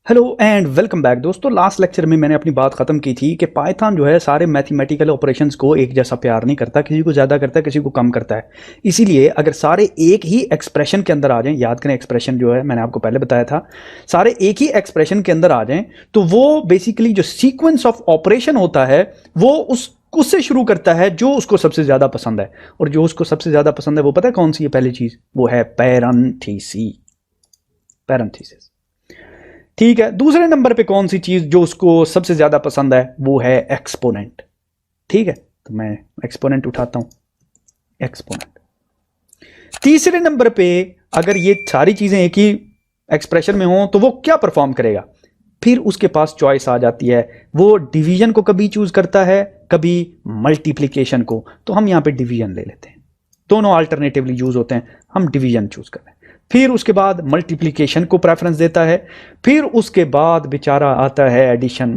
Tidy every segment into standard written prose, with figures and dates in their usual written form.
Hello and welcome back दोस्तों। Last lecture में मैंने अपनी बात खत्म की थी कि पाइथन जो है सारे मैथमेटिकल ऑपरेशंस को एक जैसा प्यार नहीं करता, किसी को ज़्यादा करता है, किसी को कम करता है। इसीलिए अगर सारे एक ही एक्सप्रेशन के अंदर आ जाएं, याद करें एक्सप्रेशन जो है मैंने आपको पहले बताया था, सारे एक ही एक्सप्रेशन के अंदर आ जाएं तो वो बेसिकली जो सीक्वेंस ऑफ ऑपरेशन होता है वो उससे शुरू करता है जो उसको सबसे ज़्यादा पसंद है। और जो उसको सबसे ज़्यादा पसंद है वो पता है कौन सी है? पहली चीज़ वो है पैरेंथेसिस। ठीक है, दूसरे नंबर पे कौन सी चीज जो उसको सबसे ज्यादा पसंद है वो है एक्सपोनेंट। ठीक है, तो मैं एक्सपोनेंट उठाता हूं, एक्सपोनेंट। तीसरे नंबर पे अगर ये सारी चीजें एक ही एक्सप्रेशन में हो तो वो क्या परफॉर्म करेगा? फिर उसके पास चॉइस आ जाती है, वो डिवीजन को कभी चूज करता है, कभी मल्टीप्लिकेशन को। तो हम यहां पे डिवीजन ले लेते हैं, दोनों अल्टरनेटिवली यूज होते हैं, हम डिवीजन चूज कर रहे हैं। फिर उसके बाद मल्टीप्लिकेशन को प्रेफरेंस देता है। फिर उसके बाद बेचारा आता है एडिशन।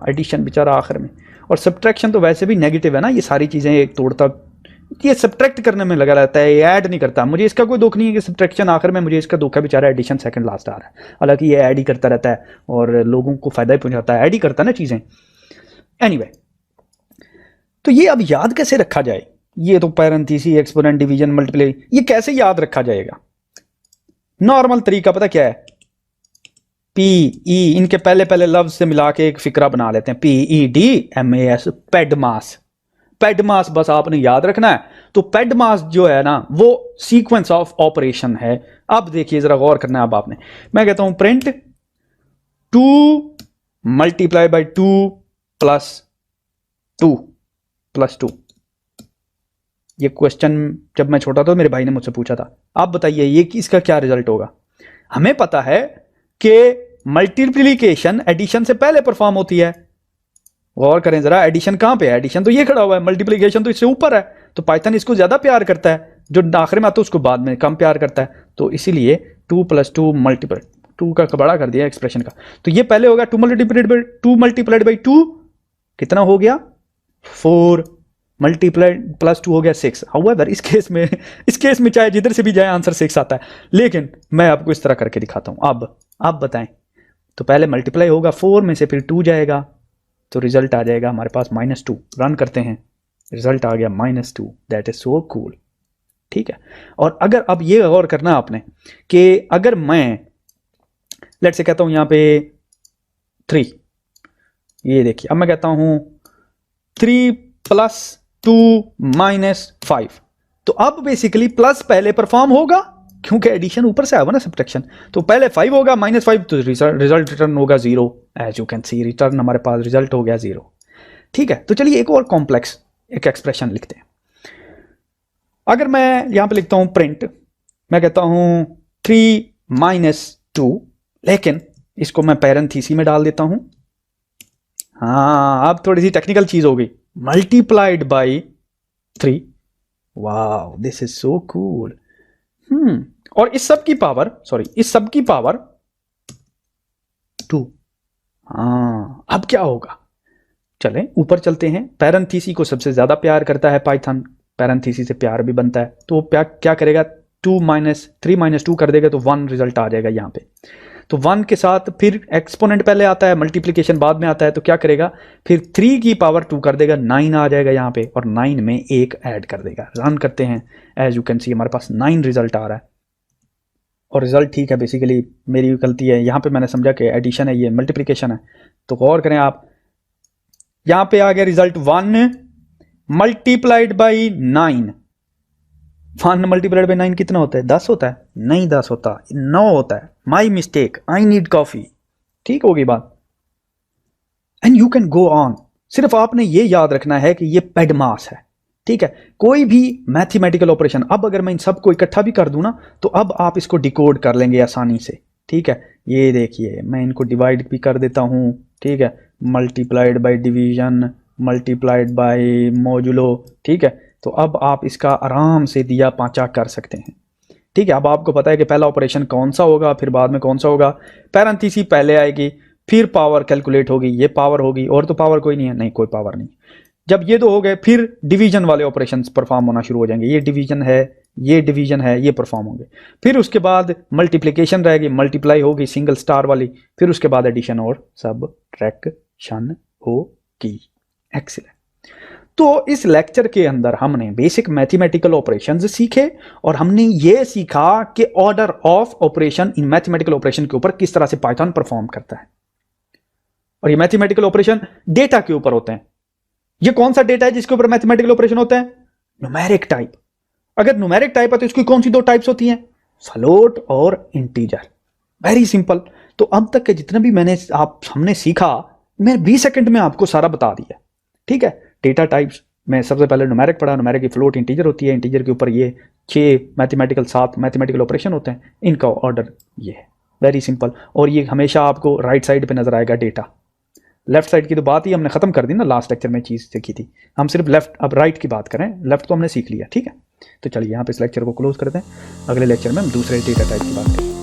एडिशन बेचारा आखिर में। और सब्ट्रैक्शन तो वैसे भी नेगेटिव है ना, ये सारी चीजें एक तोड़ता, ये सब्ट्रैक्ट करने में लगा रहता है, ये ऐड नहीं करता। मुझे इसका कोई दुख नहीं है कि सब्ट्रैक्शन आखिर में, मुझे इसका दुख है बेचारा एडिशन सेकंड लास्ट आ रहा है। हालांकि ये ऐड ही करता रहता है और लोगों को फायदा ही पहुंचाता है, ऐड ही करता है ना चीजें। एनीवे, तो ये अब याद कैसे रखा जाए? ये तो पैरेंथेसिस, एक्सपोनेंट, डिवीजन, मल्टीप्लाई, ये कैसे याद रखा जाएगा? नॉर्मल तरीका पता क्या है? पी ई, इनके पहले पहले लफ्ज से मिला के एक फिक्रा बना लेते हैं, PEDMAS, पेडमास। पेडमास बस आपने याद रखना है। तो पेडमास जो है ना वो सीक्वेंस ऑफ ऑपरेशन है। अब देखिए जरा गौर करना है अब आपने, मैं कहता हूं print 2 multiply by 2 plus 2 plus 2। ये क्वेश्चन जब मैं छोटा था मेरे भाई ने मुझसे पूछा था। आप बताइए ये इसका क्या रिजल्ट होगा? हमें पता है कि मल्टीप्लिकेशन एडिशन से पहले परफॉर्म होती है। गौर करें जरा, एडिशन कहां पे है? एडिशन तो ये खड़ा हुआ है, मल्टीप्लिकेशन तो इससे ऊपर है। तो पाइथन इसको ज्यादा प्यार करता है, जो आखिर में आता है उसको बाद में कम प्यार करता है। तो इसीलिए 2 + 2 मल्टीप्लाई 2 का बड़ा कर दिया एक्सप्रेशन का। तो ये पहले होगा 2 मल्टीप्लाइड बाई 2, कितना हो गया? 4 मल्टीप्लाइड प्लस 2 हो गया 6। हाउएवर इस केस में चाहे जिधर से भी जाए आंसर 6 आता है, लेकिन मैं आपको इस तरह करके दिखाता हूं। अब बताएं, तो पहले मल्टीप्लाई होगा 4 में से, फिर 2 जाएगा, तो रिजल्ट आ जाएगा हमारे पास -2। रन करते हैं, रिजल्ट आ गया -2। That is so cool. ठीक है, और अगर अब ये गौर करना आपने कि अगर मैं लेट से कहता हूं यहां पे 3, ये देखिए अब मैं कहता हूं 3 + 2 - 5, तो अब बेसिकली प्लस पहले परफॉर्म होगा क्योंकि एडिशन ऊपर से आया ना, सब्ट्रैक्शन। तो पहले 5 होगा, -5, तो रिजल्ट रिटर्न होगा 0। As you can see return हमारे पास रिजल्ट हो गया 0। ठीक है, तो चलिए एक और कॉम्प्लेक्स एक एक्सप्रेशन लिखते हैं। अगर मैं यहां पे लिखता हूं प्रिंट, मैं कहता हूं 3 - 2, लेकिन इसको मैं पैरेंथेसिस में डाल देता हूं। हाँ, अब थोड़ी सी टेक्निकल चीज हो गई, multiplied by 3। Wow, this is so cool. और इस सब की पावर 2। हाँ, अब क्या होगा? चलें ऊपर चलते हैं। पैरेंथेसिस को सबसे ज्यादा प्यार करता है पाइथन, पैरेंथेसिस से प्यार भी बनता है, तो वो क्या करेगा? 3 - 2 कर देगा तो 1 रिजल्ट आ जाएगा यहां पे। तो 1 के साथ फिर एक्सपोनेंट पहले आता है, मल्टीप्लिकेशन बाद में आता है, तो क्या करेगा? फिर 3 की पावर 2 कर देगा, 9 आ जाएगा यहाँ पे, और 9 में 1 ऐड कर देगा। रन करते हैं, एज यू कैन सी हमारे पास 9 रिजल्ट आ रहा है। और रिजल्ट ठीक है, बेसिकली मेरी गलती है, यहाँ पे मैंने समझा कि एडिशन है, ये मल्टीप्लिकेशन है। तो गौर करें आप, यहाँ पे आ गया result 1 multiplied by 9। 1 multiplied by 9 कितना होता है? 10 होता है? नहीं 10 होता, 9 होता है। My mistake, I need coffee. ठीक होगी बात। And you can go on. सिर्फ आपने ये याद रखना है कि ये पेडमास है। ठीक है, कोई भी मैथमेटिकल ऑपरेशन, अब अगर मैं इन सबको इकट्ठा भी कर दूं ना, तो अब आप इसको डिकोड कर लेंगे आसानी से। ठीक है, ये देखिए मैं इनको डिवाइड भी कर देता हूं। ठीक है, multiplied by division, multiplied by modulo. ठीक है, तो अब आप इसका आराम से दिया पांचा कर सकते हैं। ठीक है, अब आपको पता है कि पहला ऑपरेशन कौन सा होगा, फिर बाद में कौन सा होगा। पैरेंथेसिस पहले आएगी, फिर पावर कैलकुलेट होगी, ये पावर होगी, और तो पावर कोई नहीं है, नहीं कोई पावर नहीं। जब ये दो हो गए, फिर डिवीजन वाले ऑपरेशंस परफॉर्म होना शुरू हो जाएंगे। ये डिवीजन है, ये डिवीजन है, ये परफॉर्म होंगे। फिर उसके बाद मल्टीप्लिकेशन रहेगी, मल्टीप्लाई होगी सिंगल स्टार वाली, फिर उसके बाद एडिशन और सबट्रैक्शन होगी। एक्सीलेंट। तो इस लेक्चर के अंदर हमने बेसिक मैथमेटिकल ऑपरेशंस सीखे और हमने ये सीखा कि order of operation in mathematical operation के ऊपर किस तरह से पाइथन परफॉर्म करता है। और ये मैथमेटिकल ऑपरेशन डेटा के ऊपर होते हैं। ये कौन सा डेटा है जिसके ऊपर मैथमेटिकल ऑपरेशन होते हैं? Numeric type. अगर न्यूमेरिक टाइप है तो इसकी कौन सी दो टाइप्स होती हैं? फ्लोट और इंटीजर। Very simple. तो अब तक के जितना भी हमने सीखा, मैं 20 सेकंड में आपको सारा बता दिया। ठीक है। डेटा टाइप्स में सबसे पहले न्यूमेरिक पढ़ा, न्यूमेरिक की फ्लोट इंटीजर होती है, इंटीजर के ऊपर ये 7 मैथमेटिकल ऑपरेशन होते हैं, इनका ऑर्डर ये है। Very simple. और ये हमेशा आपको राइट साइड पे नजर आएगा डेटा। लेफ्ट साइड की तो बात ही हमने खत्म कर दी ना, लास्ट लेक्चर में चीज सीखी थी। हम सिर्फ लेफ्ट, अब राइट की बात करें। लेफ्ट तो हमने सीख लिया। ठीक है। तो चलिए यहाँ पे इस लेक्चर को क्लोज करते हैं। अगले लेक्चर में हम दूसरे डेटा टाइप की बात करें।